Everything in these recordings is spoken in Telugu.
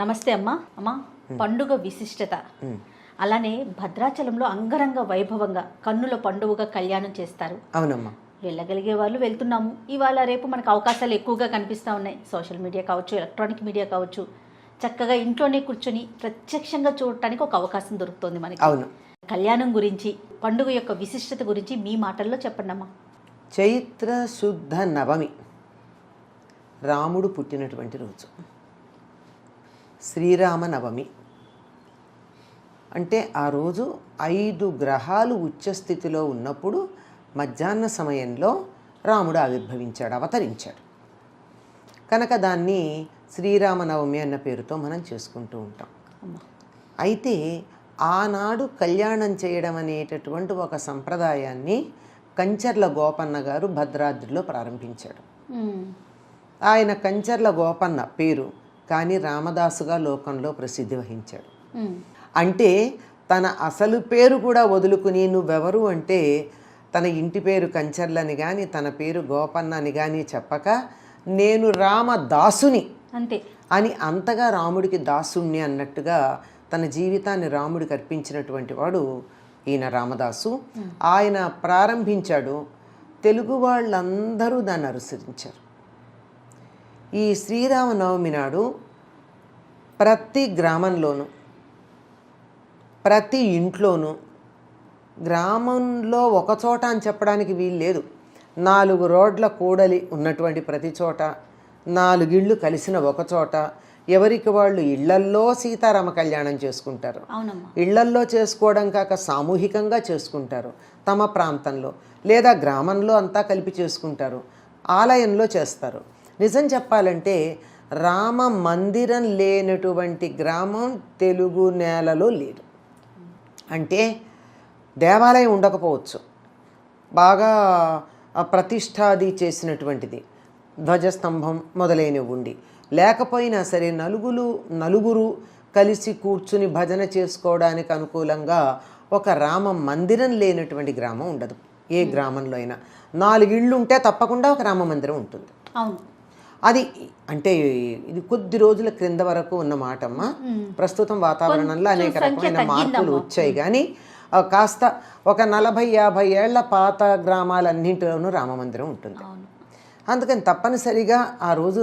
నమస్తే అమ్మా. అమ్మా, పండుగ విశిష్టత అలానే భద్రాచలంలో అంగరంగ వైభవంగా కన్నుల పండుగగా కళ్యాణం చేస్తారు. అవునమ్మా. వెళ్ళగలిగే వాళ్ళు వెళ్తున్నాము. ఇవాళ రేపు మనకు అవకాశాలు ఎక్కువగా కనిపిస్తూ ఉన్నాయి. సోషల్ మీడియా కావచ్చు, ఎలక్ట్రానిక్ మీడియా కావచ్చు. చక్కగా ఇంట్లోనే కూర్చొని ప్రత్యక్షంగా చూడటానికి ఒక అవకాశం దొరుకుతుంది మనకి. అవును. కళ్యాణం గురించి, పండుగ యొక్క విశిష్టత గురించి మీ మాటల్లో చెప్పండి అమ్మా. చైత్ర శుద్ధ నవమి రాముడు పుట్టినటువంటి రోజు. శ్రీరామ నవమి అంటే ఆ రోజు 5 గ్రహాలు ఉచ్చస్థితిలో ఉన్నప్పుడు మధ్యాహ్న సమయంలో రాముడు ఆవిర్భవించాడు, అవతరించాడు. కనుక దాన్ని శ్రీరామనవమి అన్న పేరుతో మనం చేసుకుంటూ ఉంటాం. అయితే ఆనాడు కళ్యాణం చేయడం అనేటటువంటి ఒక సంప్రదాయాన్ని కంచర్ల గోపన్న గారు భద్రాద్రిలో ప్రారంభించాడు. ఆయన కంచర్ల గోపన్న పేరు, కానీ రామదాసుగా లోకంలో ప్రసిద్ధి వహించాడు. అంటే తన అసలు పేరు కూడా వదులుకుని నువ్వెవరు అంటే తన ఇంటి పేరు కంచర్లని కానీ తన పేరు గోపన్న అని కానీ చెప్పక నేను రామదాసుని అంతే అని అంతగా రాముడికి దాసుణ్ణి అన్నట్టుగా తన జీవితాన్ని రాముడికి అర్పించినటువంటి వాడు ఈయన రామదాసు. ఆయన ప్రారంభించాడు, తెలుగు వాళ్ళందరూ దాన్ని అనుసరించారు. ఈ శ్రీరామనవమి నాడు ప్రతి గ్రామంలోనూ ప్రతి ఇంట్లోనూ, గ్రామంలో ఒకచోట అని చెప్పడానికి వీలు లేదు, 4 రోడ్ల కూడలి ఉన్నటువంటి ప్రతి చోట, 4 ఇళ్ళు కలిసిన ఒక చోట ఎవరికి వాళ్ళు ఇళ్లల్లో సీతారామ కళ్యాణం చేసుకుంటారు. ఇళ్లల్లో చేసుకోవడం కాక సామూహికంగా చేసుకుంటారు. తమ ప్రాంతంలో లేదా గ్రామంలో అంతా కలిపి చేసుకుంటారు. ఆలయంలో చేస్తారు. నిజం చెప్పాలంటే రామ మందిరం లేనటువంటి గ్రామం తెలుగు నేలలో లేదు. అంటే దేవాలయం ఉండకపోవచ్చు, బాగా ప్రతిష్టాది చేసినటువంటిది, ధ్వజస్తంభం మొదలైనవి ఉండి, లేకపోయినా సరే నలుగురు కలిసి కూర్చుని భజన చేసుకోవడానికి అనుకూలంగా ఒక రామ మందిరం లేనటువంటి గ్రామం ఉండదు. ఏ గ్రామంలో అయినా 4 ఇళ్ళు ఉంటే తప్పకుండా ఒక రామ మందిరం ఉంటుంది. అవును. అది అంటే ఇది కొద్ది రోజుల క్రింద వరకు ఉన్న మాటమ్మా. ప్రస్తుతం వాతావరణంలో అనేక రకమైన మార్పులు వచ్చాయి, కానీ కాస్త ఒక 40-50 ఏళ్ల పాత గ్రామాలన్నింటిలోనూ రామమందిరం ఉంటుంది. అందుకని తప్పనిసరిగా ఆ రోజు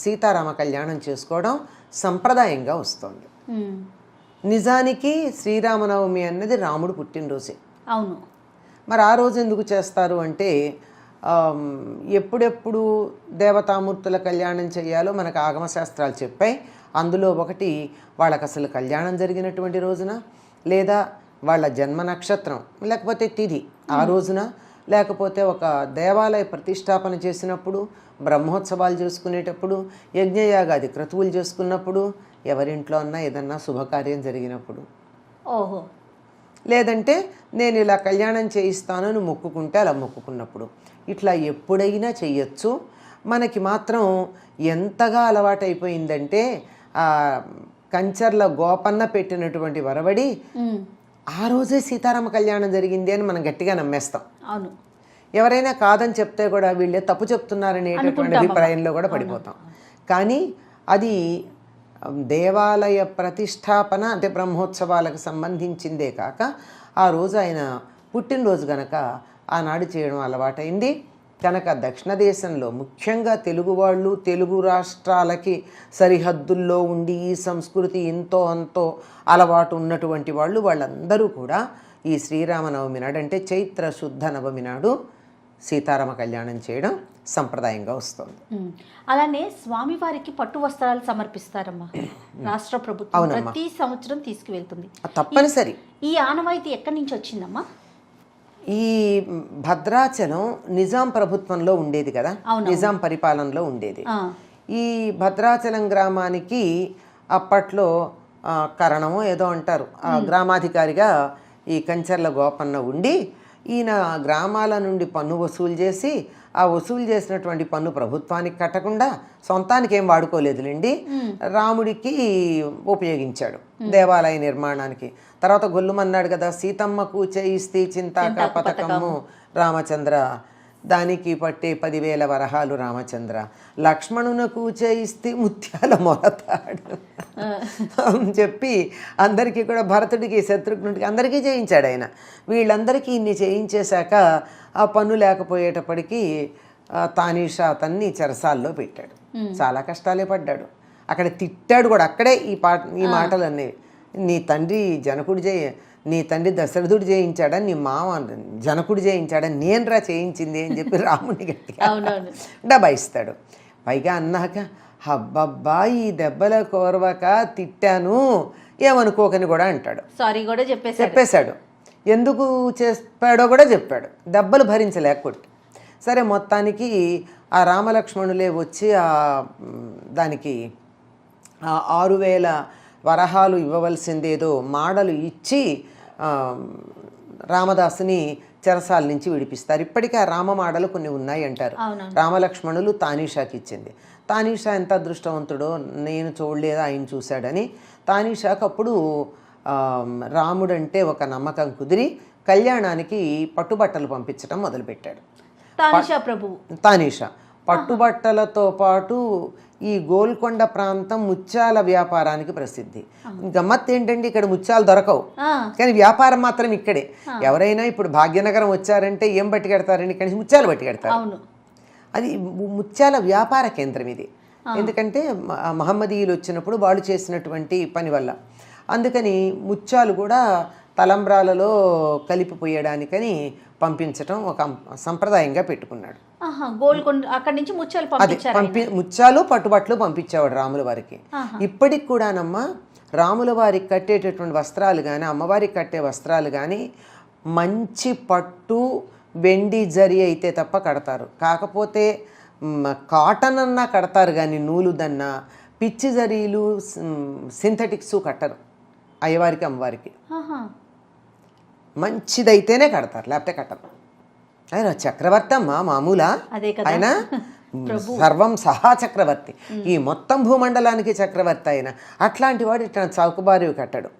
సీతారామ కళ్యాణం చేసుకోవడం సంప్రదాయంగా వస్తుంది. నిజానికి శ్రీరామనవమి అన్నది రాముడు పుట్టినరోజే. అవును. మరి ఆ రోజు ఎందుకు చేస్తారు అంటే ఎప్పుడెప్పుడు దేవతామూర్తుల కళ్యాణం చేయాలో మనకు ఆగమశాస్త్రాలు చెప్పాయి. అందులో ఒకటి వాళ్ళకి అసలు కళ్యాణం జరిగినటువంటి రోజున, లేదా వాళ్ళ జన్మ నక్షత్రం లేకపోతే తిథి ఆ రోజున, లేకపోతే ఒక దేవాలయ ప్రతిష్టాపన చేసినప్పుడు, బ్రహ్మోత్సవాలు చేసుకునేటప్పుడు, యజ్ఞయాగాది క్రతువులు చేసుకున్నప్పుడు, ఎవరింట్లో అన్నా ఏదన్నా శుభకార్యం జరిగినప్పుడు, ఓహో, లేదంటే నేను ఇలా కళ్యాణం చేయిస్తానని మొక్కుకుంటే అలా మొక్కుకున్నప్పుడు, ఇట్లా ఎప్పుడైనా చెయ్యొచ్చు. మనకి మాత్రం ఎంతగా అలవాటైపోయిందంటే కంచర్ల గోపన్న పెట్టినటువంటి వరవడి ఆ రోజే సీతారామ కళ్యాణం జరిగింది అని మనం గట్టిగా నమ్మేస్తాం. అవును. ఎవరైనా కాదని చెప్తే కూడా వీళ్ళే తప్పు చెప్తున్నారనేటటువంటి అభిప్రాయంలో కూడా పడిపోతాం. కానీ అది దేవాలయ ప్రతిష్టాపన అంటే బ్రహ్మోత్సవాలకు సంబంధించిందే కాక ఆ రోజు ఆయన పుట్టినరోజు కనుక ఆనాడు చేయడం అలవాటైంది. కనుక దక్షిణ దేశంలో ముఖ్యంగా తెలుగు వాళ్ళు, తెలుగు రాష్ట్రాలకి సరిహద్దుల్లో ఉండి ఈ సంస్కృతి ఎంతో అంతో అలవాటు ఉన్నటువంటి వాళ్ళందరూ కూడా ఈ శ్రీరామనవమి నాడు అంటే చైత్ర శుద్ధ నవమి నాడు సీతారామ కళ్యాణం చేయడం సంప్రదాయంగా వస్తుంది. అలానే స్వామివారికి పట్టు వస్త్రాలు సమర్పిస్తారమ్మా. రాష్ట్ర ప్రభుత్వం ప్రతి సంవత్సరం తీసుకువెళ్తుంది. తప్పనిసరి. ఈ ఆనవాయితీ ఎక్కడి నుంచి వచ్చిందమ్మా? ఈ భద్రాచలం నిజాం ప్రభుత్వంలో ఉండేది కదా, నిజాం పరిపాలనలో ఉండేది. ఈ భద్రాచలం గ్రామానికి అప్పట్లో కరణమో ఏదో అంటారు, గ్రామాధికారిగా ఈ కంచర్ల గోపన్న ఉండి ఈయన గ్రామాల నుండి పన్ను వసూలు చేసి ఆ వసూలు చేసినటువంటి పన్ను ప్రభుత్వానికి కట్టకుండా సొంతానికి ఏం వాడుకోలేదులేండి, రాముడికి ఉపయోగించాడు దేవాలయ నిర్మాణానికి. తర్వాత గొల్లుమన్నాడు కదా, సీతమ్మకు చేయిస్తే చింతాక పథకము రామచంద్ర దానికి పట్టే 10,000 వరహాలు రామచంద్ర, లక్ష్మణునకు చేయిస్తే ముత్యాల మొలతాడు అని చెప్పి అందరికీ కూడా భరతుడికి, శత్రుఘ్నుడికి అందరికీ చేయించాడు ఆయన. వీళ్ళందరికీ ఇన్ని చేయించేశాక ఆ పన్ను లేకపోయేటప్పటికీ తానీషా అతన్ని చెరసాల్లో పెట్టాడు. చాలా కష్టాలే పడ్డాడు. అక్కడ తిట్టాడు కూడా. అక్కడే ఈ మాటలు అనేవి, నీ తండ్రి దశరథుడు చేయించాడని, నీ మామ జనకుడు చేయించాడని, నేనురా చేయించింది అని చెప్పి రాముని గట్టిగా డబాయిస్తాడు. పైగా అన్నాక హబ్బబ్బా ఈ దెబ్బల కోరవక తిట్టాను ఏమనుకోకని కూడా అంటాడు. సారీ కూడా చెప్పేశాడు. ఎందుకు చెప్పాడో కూడా చెప్పాడు. దెబ్బలు భరించలేకపోతే సరే మొత్తానికి ఆ రామలక్ష్మణులే వచ్చి దానికి 6,000 వరహాలు ఇవ్వవలసిందేదో మాడలు ఇచ్చి రామదాసుని చెరసాల నుంచి విడిపిస్తారు. ఇప్పటికీ ఆ రామమాడలు కొన్ని ఉన్నాయి అంటారు. రామలక్ష్మణులు తానీషాకి ఇచ్చింది. తానీషా ఎంత అదృష్టవంతుడో, నేను చూడలేదా ఆయన చూశాడని తానీషాకు అప్పుడు రాముడంటే ఒక నమ్మకం కుదిరి కళ్యాణానికి పట్టుబట్టలు పంపించడం మొదలుపెట్టాడు. తానీషా పట్టుబట్టలతో పాటు ఈ గోల్కొండ ప్రాంతం ముత్యాల వ్యాపారానికి ప్రసిద్ధి. గమ్మత్ ఏంటంటే ఇక్కడ ముత్యాలు దొరకవు, కానీ వ్యాపారం మాత్రం ఇక్కడే. ఎవరైనా ఇప్పుడు భాగ్యనగరం వచ్చారంటే ఏం పట్టుకెడతారండి? ఇక్కడి నుంచి ముత్యాలు పట్టుకెడతారు. అది ముత్యాల వ్యాపార కేంద్రం ఇది. ఎందుకంటే మహమ్మదీయులు వచ్చినప్పుడు వాళ్ళు చేసినటువంటి పని వల్ల. అందుకని ముత్యాలు కూడా తలంబ్రాలలో కలిపిపోయడానికని పంపించటం ఒక సంప్రదాయంగా పెట్టుకున్నాడు. ముత్యాలు పట్టుబట్లు పంపించేవాడు రాముల వారికి. ఇప్పటికి కూడానమ్మా రాముల వారికి కట్టేటటువంటి వస్త్రాలు కానీ, అమ్మవారికి కట్టే వస్త్రాలు కానీ మంచి పట్టు వెండి జరి అయితే తప్ప కడతారు. కాకపోతే కాటన్ అన్నా కడతారు కానీ నూలుదన్నా పిచ్చి జరీలు సింథటిక్స్ కట్టరు. అయ్యవారికి అమ్మవారికి మంచిదైతేనే కడతారు, లేకపోతే కట్టరు. ఆయన చక్రవర్తి అమ్మా, మామూలా? ఆయన సర్వం సహా చక్రవర్తి, ఈ మొత్తం భూమండలానికి చక్రవర్తి ఆయన. అట్లాంటి వాడు ఇట్లా చౌకబారి కట్టాడు.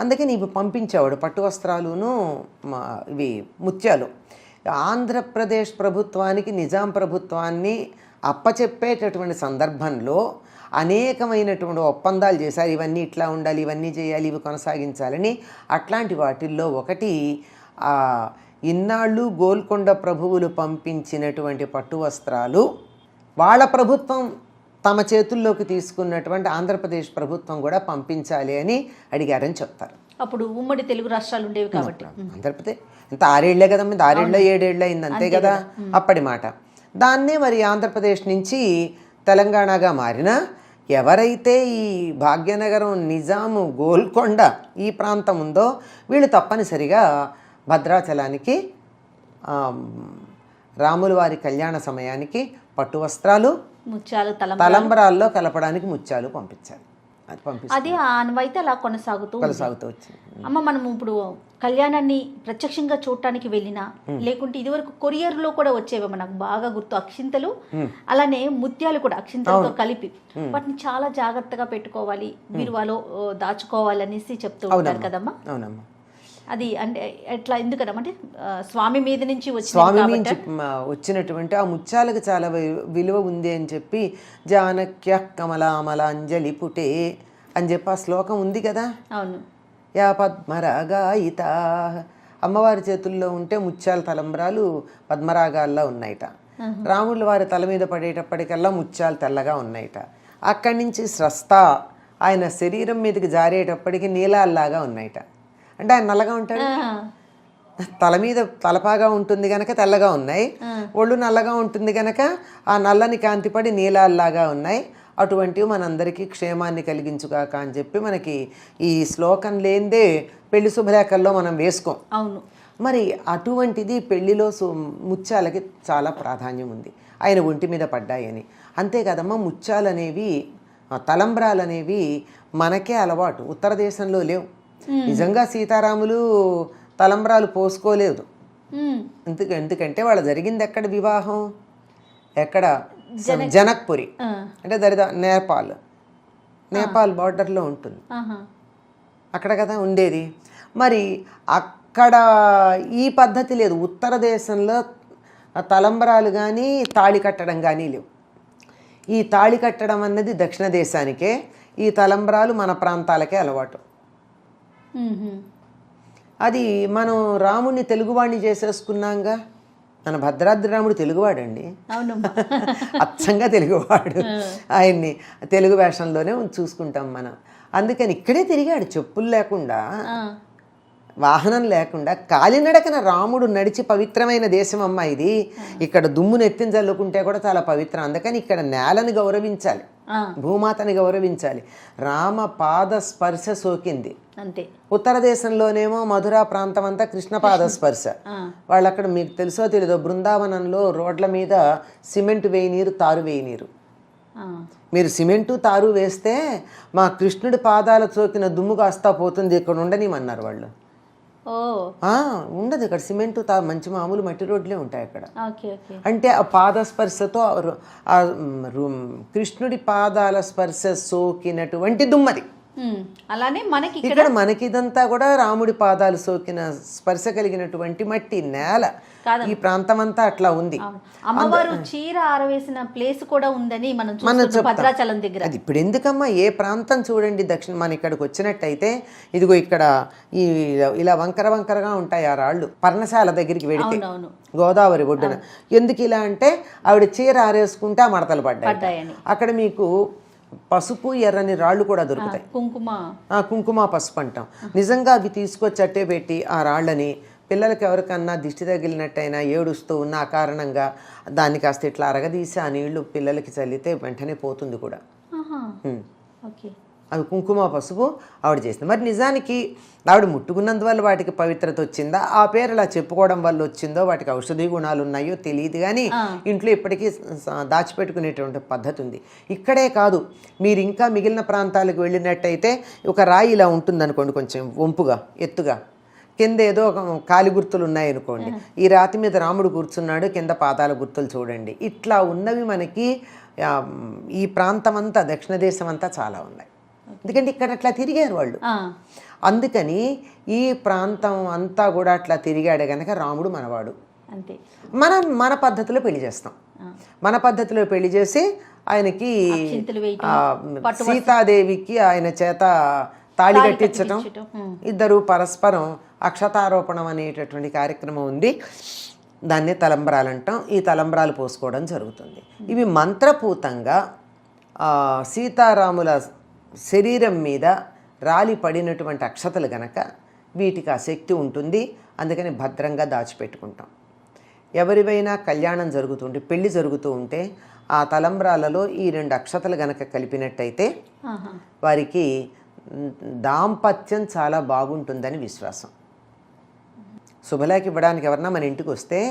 అందుకని ఇవి పంపించేవాడు పట్టు వస్త్రాలును ఇవి ముత్యాలు. ఆంధ్రప్రదేశ్ ప్రభుత్వానికి నిజాం ప్రభుత్వాన్ని అప్పచెప్పేటటువంటి సందర్భంలో అనేకమైనటువంటి ఒప్పందాలు చేశారు. ఇవన్నీ ఇట్లా ఉండాలి, ఇవన్నీ చేయాలి, ఇవి కొనసాగించాలని. అట్లాంటి వాటిల్లో ఒకటి ఇన్నాళ్ళు గోల్కొండ ప్రభువులు పంపించినటువంటి పట్టు వస్త్రాలు వాళ్ళ ప్రభుత్వం తమ చేతుల్లోకి తీసుకున్నటువంటి ఆంధ్రప్రదేశ్ ప్రభుత్వం కూడా పంపించాలి అని అడిగారని చెప్తారు. అప్పుడు ఉమ్మడి తెలుగు రాష్ట్రాలు ఉండేవి కాబట్టి ఆంధ్రప్రదేశ్ ఇంత 6 ఏళ్లే కదా, 6 ఏళ్ళు 7 ఏళ్ళు అయింది అంతే కదా అప్పటి మాట. దాన్నే మరి ఆంధ్రప్రదేశ్ నుంచి తెలంగాణగా మారిన ఎవరైతే ఈ భాగ్యనగరం, నిజాము, గోల్కొండ ఈ ప్రాంతం ఉందో వీళ్ళు తప్పనిసరిగా భద్రాచలానికి రాముల వారి కళ్యాణ సమయానికి పట్టు వస్త్రాలు, ముత్యాలు, తలంబరాల్లో కలపడానికి ముత్యాలు పంపించాలి. అది ఆనవాయితీ అలా కొనసాగుతూ వచ్చింది. అమ్మ, మనం ఇప్పుడు కళ్యాణాన్ని ప్రత్యక్షంగా చూడటానికి వెళ్ళినా, లేకుంటే ఇదివరకు కొరియర్లో కూడా వచ్చేవి నాకు బాగా గుర్తు, అక్షింతలు, అలానే ముత్యాలు కూడా అక్షింతలతో కలిపి వాటిని చాలా జాగ్రత్తగా పెట్టుకోవాలి, బీరువాలో దాచుకోవాలి అనేసి చెప్తూ ఉంటారు కదమ్మా. అవునమ్మా. అది అంటే ఎట్లా, ఎందుకనమంటే స్వామి మీద నుంచి వచ్చినటువంటి ఆ ముత్యాలకు చాలా విలువ ఉంది అని చెప్పి జానక్య కమలామలాంజలి పుటే అని చెప్పి ఆ శ్లోకం ఉంది కదా. అవును. యా పద్మరాగాయిత, అమ్మవారి చేతుల్లో ఉంటే ముత్యాల తలంబ్రాలు పద్మరాగాల్లో ఉన్నాయిట. రాముల వారి తల మీద పడేటప్పటికల్లా ముత్యాలు తెల్లగా ఉన్నాయిట. అక్కడి నుంచి స్రస్త ఆయన శరీరం మీదకి జారేటప్పటికి నీలాల్లాగా ఉన్నాయిట. అంటే ఆయన నల్లగా ఉంటాడు, తల మీద తలపాగా ఉంటుంది కనుక తెల్లగా ఉన్నాయి, ఒళ్ళు నల్లగా ఉంటుంది కనుక ఆ నల్లని కాంతిపడి నీలాల్లాగా ఉన్నాయి. అటువంటివి మనందరికీ క్షేమాన్ని కలిగించుగాక అని చెప్పి మనకి ఈ శ్లోకం లేనిదే పెళ్లి శుభలేఖల్లో మనం వేసుకోం. అవును. మరి అటువంటిది పెళ్లిలో ముత్యాలకి చాలా ప్రాధాన్యం ఉంది. ఆయన ఒంటి మీద పడ్డాయని. అంతే కదమ్మా, ముత్యాలనేవి, తలంబ్రాలనేవి మనకే అలవాటు, ఉత్తర దేశంలో లేవు. నిజంగా సీతారాములు తలంబ్రాలు పోసుకోలేదు. ఎందుకంటే వాళ్ళు జరిగింది ఎక్కడ వివాహం? ఎక్కడ? జనక్పురి, అంటే నేపాల్ బార్డర్లో ఉంటుంది అక్కడ కదా ఉండేది. మరి అక్కడ ఈ పద్ధతి లేదు. ఉత్తర దేశంలో ఆ తలంబరాలు కానీ తాళి కట్టడం కానీ లేవు. ఈ తాళి కట్టడం అన్నది దక్షిణ దేశానికే, ఈ తలంబరాలు మన ప్రాంతాలకే అలవాటు. అది మనం రాముడిని తెలుగువాడిని చేసేసుకున్నాంగా. మన భద్రాద్రి రాముడు తెలుగువాడండి, అవును, అచ్చంగా తెలుగువాడు. ఆయన్ని తెలుగు వేషంలోనే చూసుకుంటాం మనం. అందుకని ఇక్కడే తిరిగాడు, చెప్పులు లేకుండా, వాహనం లేకుండా, కాలినడకన రాముడు నడిచి పవిత్రమైన దేశం అమ్మ ఇది. ఇక్కడ దుమ్మును ఎత్తిన చల్లుకుంటే కూడా చాలా పవిత్రం. అందుకని ఇక్కడ నేలను గౌరవించాలి, భూమాతని గౌరవించాలి. రామ పాద స్పర్శ సోకింది అంతే. ఉత్తర దేశంలోనేమో మధురా ప్రాంతం అంతా కృష్ణ పాద స్పర్శ. వాళ్ళు అక్కడ మీకు తెలుసో తెలీదో, బృందావనంలో రోడ్ల మీద సిమెంట్ వేయనీరు, తారు వేయనీరు. మీరు సిమెంటు తారు వేస్తే మా కృష్ణుడి పాదాల సోకిన దుమ్ము కాస్తా పోతుంది, ఇక్కడ ఉండనిమన్నారు వాళ్ళు. ఉండదు ఇక్కడ సిమెంటు మంచి మామూలు మట్టి రోడ్లే ఉంటాయి అక్కడ. అంటే ఆ పాదస్పర్శతో కృష్ణుడి పాదాల స్పర్శ సోకినటువంటి దుమ్మది. అలానే మనకి ఇక్కడ మనకి ఇదంతా కూడా రాముడి పాదాలు సోకిన స్పర్శ కలిగినటువంటి మట్టి నేల. ఈ ప్రాంతం అంతా అట్లా ఉంది. అమ్మవారు చీర ఆరవేసిన ప్లేస్ కూడా ఉందని మనం భద్రాచలం దగ్గర. అది ఇప్పుడు ఎందుకమ్మా, ఏ ప్రాంతం చూడండి, దక్షిణ మన ఇక్కడికి వచ్చినట్టయితే ఇదిగో ఇక్కడ ఈ ఇలా వంకర వంకరగా ఉంటాయి ఆ రాళ్ళు. పర్ణశాల దగ్గరికి వెడితే గోదావరి ఒడ్డున. ఎందుకు ఇలా అంటే ఆవిడ చీర ఆరేసుకుంటే ఆ మడతలు పడ్డాయి. అక్కడ మీకు పసుపు ఎర్రని రాళ్ళు కూడా దొరుకుతాయి, కుంకుమ పసుపు అంటాం. నిజంగా అవి తీసుకొచ్చి అట్టే పెట్టి ఆ రాళ్ళని పిల్లలకి ఎవరికన్నా దిష్టి తగిలినట్టయినా ఏడుస్తూ ఉన్న ఆ కారణంగా దాన్ని కాస్త ఇట్లా అరగదీసి ఆ నీళ్లు పిల్లలకి చల్లితే వెంటనే పోతుంది కూడా. అవి కుంకుమ పసుపు ఆవిడ చేసింది. మరి నిజానికి ఆవిడ ముట్టుకున్నందువల్ల వాటికి పవిత్రత వచ్చిందా, ఆ పేరు అలా చెప్పుకోవడం వల్ల వచ్చిందో, వాటికి ఔషధీ గుణాలు ఉన్నాయో తెలియదు. కానీ ఇంట్లో ఇప్పటికీ దాచిపెట్టుకునేటువంటి పద్ధతి ఉంది. ఇక్కడే కాదు, మీరు ఇంకా మిగిలిన ప్రాంతాలకు వెళ్ళినట్టయితే ఒక రాయి ఇలా ఉంటుందనుకోండి, కొంచెం వంపుగా ఎత్తుగా, కింద ఏదో కాలి గుర్తులు ఉన్నాయనుకోండి, ఈ రాతి మీద రాముడు కూర్చున్నాడు, కింద పాదాల గుర్తులు చూడండి. ఇట్లా ఉన్నవి మనకి ఈ ప్రాంతం అంతా, దక్షిణ దేశం అంతా చాలా ఉన్నాయి. ఎందుకంటే ఇక్కడ అట్లా తిరిగారు వాళ్ళు. అందుకని ఈ ప్రాంతం అంతా కూడా అట్లా తిరిగాడే కనుక రాముడు మనవాడు. మనం మన పద్ధతిలో పెళ్లి చేస్తాం. మన పద్ధతిలో పెళ్లి చేసి ఆయనకి సీతాదేవికి ఆయన చేత తాళి కట్టించటం, ఇద్దరు పరస్పరం అక్షతారోపణం అనేటటువంటి కార్యక్రమం ఉంది. దాన్ని తలంబ్రాలు అంటాం. ఈ తలంబ్రాలు పోసుకోవడం జరుగుతుంది. ఇవి మంత్రపూతంగా సీతారాముల శరీరం మీద రాలి పడినటువంటి అక్షతలు గనక వీటికి ఆ శక్తి ఉంటుంది. అందుకని భద్రంగా దాచిపెట్టుకుంటాం. ఎవరివైనా కళ్యాణం జరుగుతుంటే, పెళ్లి జరుగుతూ ఉంటే ఆ తలంబ్రాలలో ఈ 2 అక్షతలు గనక కలిపినట్టయితే వారికి దాంపత్యం చాలా బాగుంటుందని విశ్వాసం. శుభలేఖ ఇవ్వడానికి ఎవరన్నా మన ఇంటికి వస్తే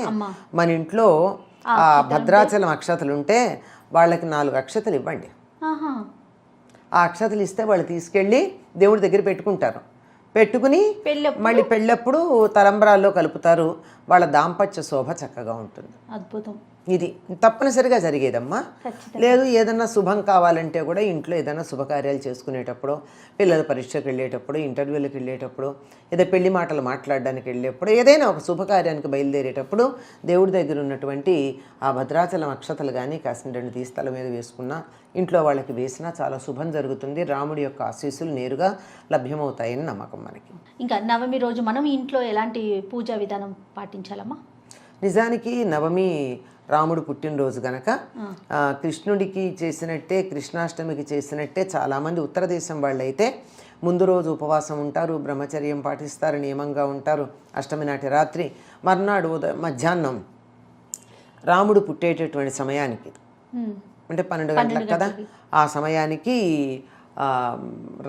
మన ఇంట్లో ఆ భద్రాచలం అక్షతలు ఉంటే వాళ్ళకి 4 అక్షతలు ఇవ్వండి. ఆ అక్షతలు ఇస్తే వాళ్ళు తీసుకెళ్ళి దేవుడి దగ్గర పెట్టుకుంటారు. పెట్టుకుని మళ్ళీ పెళ్ళప్పుడు తలంబ్రాల్లో కలుపుతారు. వాళ్ళ దాంపత్య శోభ చక్కగా ఉంటుంది. అద్భుతం. ఇది తప్పనిసరిగా జరిగేదమ్మా. లేదు ఏదన్నా శుభం కావాలంటే కూడా ఇంట్లో ఏదైనా శుభకార్యాలు చేసుకునేటప్పుడు, పిల్లల పరీక్షకు వెళ్ళేటప్పుడు, ఇంటర్వ్యూలకు వెళ్ళేటప్పుడు, ఏదో పెళ్లి మాటలు మాట్లాడడానికి వెళ్ళేటప్పుడు, ఏదైనా ఒక శుభకార్యానికి బయలుదేరేటప్పుడు దేవుడి దగ్గర ఉన్నటువంటి ఆ భద్రాచలం అక్షతలు కానీ కాసిన 2 తీస్తల మీద వేసుకున్నా, ఇంట్లో వాళ్ళకి వేసినా చాలా శుభం జరుగుతుంది. రాముడి యొక్క ఆశీస్సులు నేరుగా లభ్యమవుతాయని నమ్మకం మనకి. ఇంకా నవమి రోజు మనం ఇంట్లో ఎలాంటి పూజా విధానం పాటించాలమ్మా? నిజానికి నవమి రాముడు పుట్టినరోజు గనక కృష్ణుడికి చేసినట్టే, కృష్ణాష్టమికి చేసినట్టే చాలామంది ఉత్తర దేశం వాళ్ళు అయితే ముందు రోజు ఉపవాసం ఉంటారు, బ్రహ్మచర్యం పాటిస్తారు, నియమంగా ఉంటారు. అష్టమి నాటి రాత్రి, మర్నాడు మధ్యాహ్నం రాముడు పుట్టేటటువంటి సమయానికి, అంటే 12 గంటలకు కదా, ఆ సమయానికి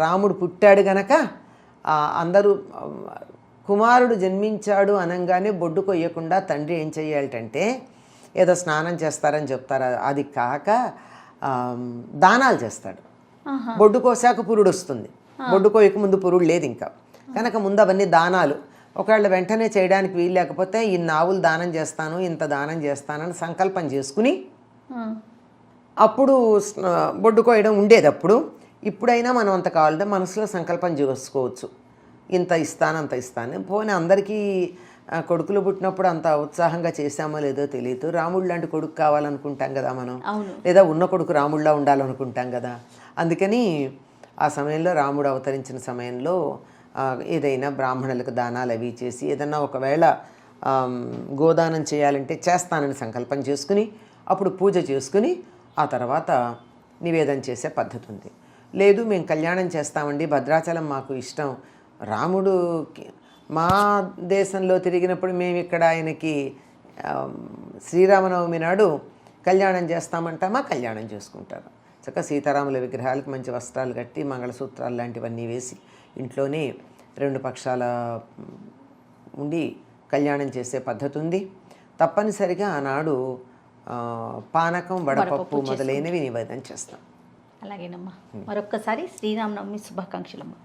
రాముడు పుట్టాడు గనక అందరూ కుమారుడు జన్మించాడు అనగానే బొడ్డు కొయ్యకుండా తండ్రి ఏం చెయ్యాలంటే ఏదో స్నానం చేస్తారని చెప్తారు. అది కాక దానాలు చేస్తాడు. బొడ్డు కోసాక పురుడు వస్తుంది, బొడ్డు కోయక ముందు పురుడు లేదు ఇంకా కనుక ముందు అవన్నీ దానాలు. ఒకవేళ వెంటనే చేయడానికి వీలు లేకపోతే ఇన్ని ఆవులు దానం చేస్తాను, ఇంత దానం చేస్తానని సంకల్పం చేసుకుని అప్పుడు బొడ్డు కోయడం ఉండేది. అప్పుడు ఇప్పుడైనా మనం అంత కావాలంటే మనసులో సంకల్పం చేసుకోవచ్చు, ఇంత ఇస్తాను అంత ఇస్తాను. పోనీ అందరికీ కొడుకులు పుట్టినప్పుడు అంత ఉత్సాహంగా చేశామో లేదో తెలియదు. రాముడు లాంటి కొడుకు కావాలనుకుంటాం కదా మనం, అవును. లేదా ఉన్న కొడుకు రాముడిలా ఉండాలనుకుంటాం కదా. అందుకని ఆ సమయంలో రాముడు అవతరించిన సమయంలో ఏదైనా బ్రాహ్మణులకు దానాలు అవి చేసి, ఏదన్నా ఒకవేళ గోదానం చేయాలంటే చేస్తానని సంకల్పం చేసుకుని అప్పుడు పూజ చేసుకుని ఆ తర్వాత నివేదన చేసే పద్ధతి ఉంది. లేదు మేము కళ్యాణం చేస్తామండి, భద్రాచలం మాకు ఇష్టం, రాముడు మా దేశంలో తిరిగినప్పుడు మేము ఇక్కడ ఆయనకి శ్రీరామనవమి నాడు కళ్యాణం చేస్తామంటామా, కళ్యాణం చేసుకుంటారు. చక్కగా సీతారాముల విగ్రహాలకు మంచి వస్త్రాలు కట్టి మంగళసూత్రాలు లాంటివన్నీ వేసి ఇంట్లోనే 2 పక్షాల ఉండి కళ్యాణం చేసే పద్ధతి ఉంది. తప్పనిసరిగా ఆనాడు పానకం, వడపప్పు మొదలైనవి నివేదన చేస్తాం. అలాగేనమ్మా. మరొక్కసారి శ్రీరామనవమి శుభాకాంక్షలమ్మా.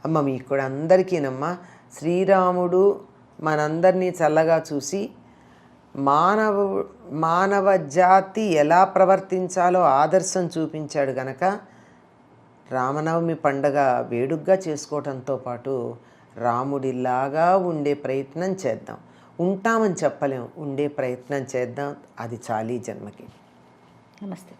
అమ్మ మీకు కూడా అందరికీనమ్మా. శ్రీరాముడు మనందరినీ చల్లగా చూసి మానవ జాతి ఎలా ప్రవర్తించాలో ఆదర్శం చూపించాడు గనక రామనవమి పండగ వేడుగ్గా చేసుకోవడంతో పాటు రాముడిలాగా ఉండే ప్రయత్నం చేద్దాం. ఉంటామని చెప్పలేం, ఉండే ప్రయత్నం చేద్దాం. అది చాలీ జన్మకి. నమస్తే.